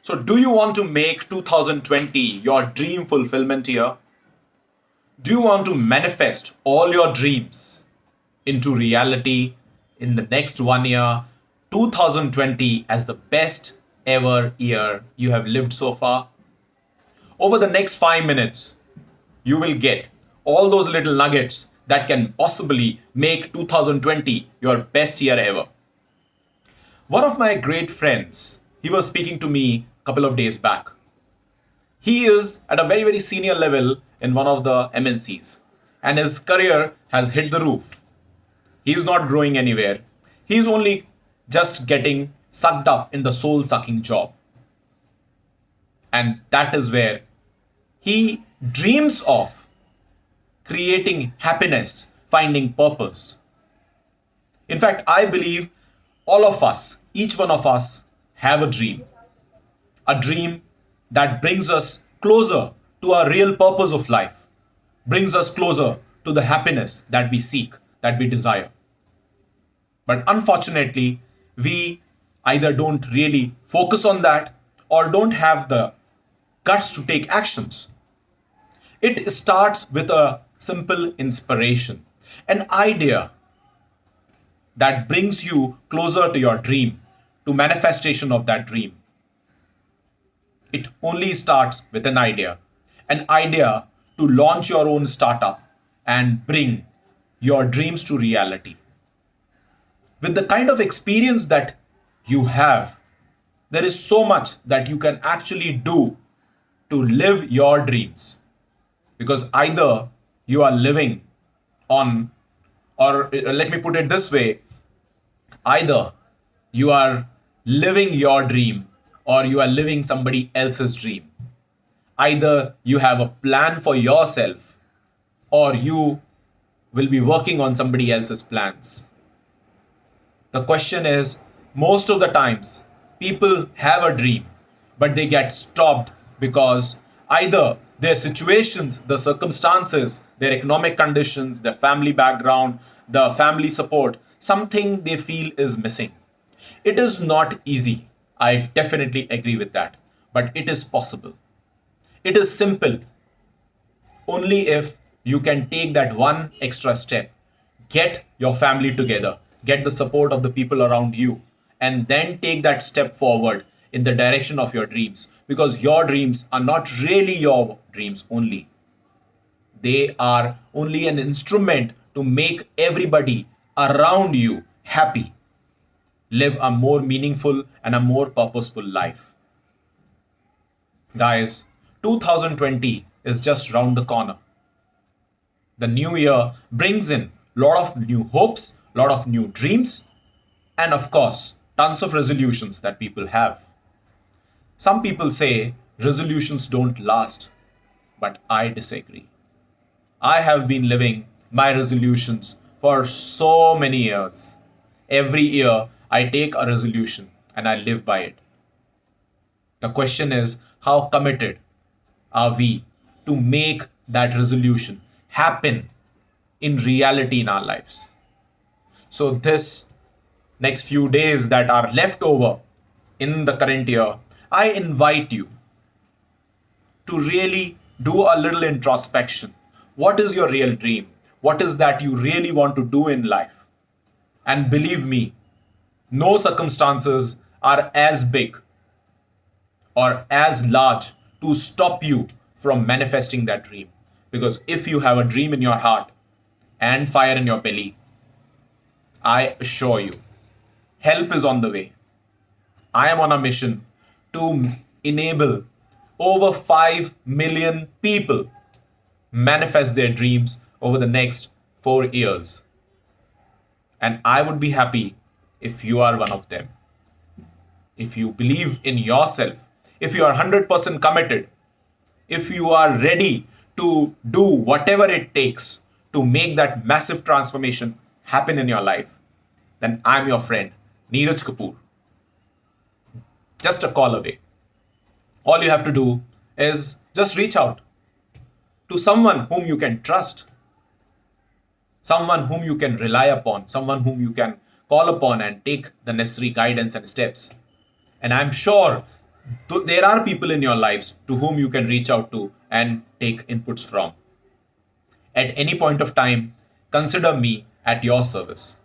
So, do you want to make 2020 your dream fulfillment year? Do you want to manifest all your dreams into reality in the next 1 year, 2020 as the best ever year you have lived so far? Over the next 5 minutes, you will get all those little nuggets that can possibly make 2020 your best year ever. One of my great friends, he was speaking to me a couple of days back. He is at a very, very senior level in one of the MNCs, and his career has hit the roof. He's not growing anywhere. He's only just getting sucked up in the soul sucking job. And that is where he dreams of creating happiness, finding purpose. In fact, I believe all of us, each one of us, have a dream that brings us closer to our real purpose of life, brings us closer to the happiness that we seek, that we desire. But unfortunately, we either don't really focus on that or don't have the guts to take actions. It starts with a simple inspiration, an idea that brings you closer to your dream, to manifestation of that dream. It only starts with an idea to launch your own startup and bring your dreams to reality. With the kind of experience that you have, there is so much that you can actually do to live your dreams. Because either you are living on, or let me put it this way, either you are living your dream or you are living somebody else's dream. Either you have a plan for yourself or you will be working on somebody else's plans. The question is, most of the times, people have a dream, but they get stopped because either their situations, the circumstances, their economic conditions, their family background, the family support, something they feel is missing. It is not easy. I definitely agree with that. But it is possible. It is simple. Only if you can take that one extra step, get your family together, get the support of the people around you, and then take that step forward in the direction of your dreams. Because your dreams are not really your dreams only. They are only an instrument to make everybody around you happy, live a more meaningful and a more purposeful life. Guys, 2020 is just round the corner. The new year brings in a lot of new hopes, a lot of new dreams, and of course, tons of resolutions that people have. Some people say resolutions don't last, but I disagree. I have been living my resolutions for so many years. Every year, I take a resolution and I live by it. The question is, how committed are we to make that resolution happen in reality in our lives? So, this next few days that are left over in the current year, I invite you to really do a little introspection. What is your real dream? What is that you really want to do in life? And believe me, no circumstances are as big or as large to stop you from manifesting that dream. Because if you have a dream in your heart and fire in your belly, I assure you, help is on the way. I am on a mission to enable over 5 million people manifest their dreams over the next 4 years. And I would be happy if you are one of them. If you believe in yourself, if you are 100% committed, if you are ready to do whatever it takes to make that massive transformation happen in your life, then I'm your friend, Neeraj Kapoor. Just a call away. All you have to do is just reach out to someone whom you can trust, someone whom you can rely upon, someone whom you can call upon and take the necessary guidance and steps. And I'm sure There are people in your lives to whom you can reach out to and take inputs from. At any point of time, consider me at your service.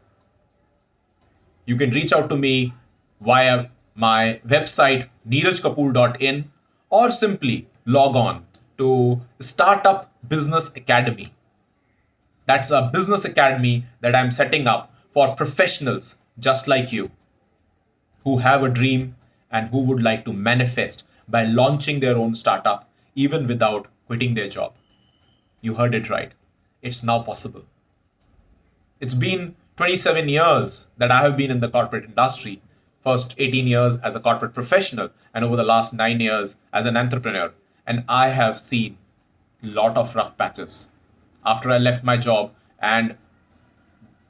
You can reach out to me via my website neerajkapoor.in, or simply log on to Startup Business Academy. That's a business academy that I'm setting up for professionals just like you who have a dream and who would like to manifest by launching their own startup even without quitting their job. You heard it right. It's now possible. It's been 27 years that I have been in the corporate industry. First 18 years as a corporate professional, and over the last 9 years as an entrepreneur. And I have seen a lot of rough patches. After I left my job and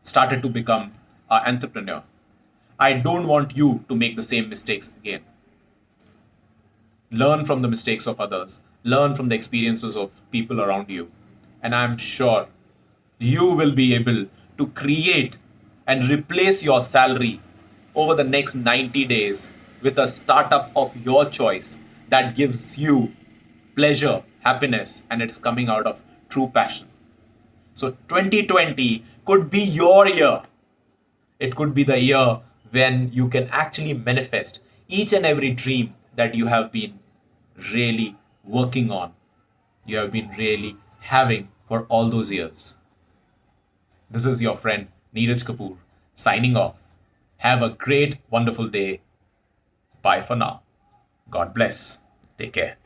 started to become an entrepreneur, I don't want you to make the same mistakes again. Learn from the mistakes of others, learn from the experiences of people around you. And I'm sure you will be able to create and replace your salary over the next 90 days with a startup of your choice that gives you pleasure, happiness, and it's coming out of true passion. So 2020 could be your year. It could be the year when you can actually manifest each and every dream that you have been really working on, you have been really having for all those years. This is your friend Neeraj Kapoor signing off. Have a great, wonderful day. Bye for now. God bless. Take care.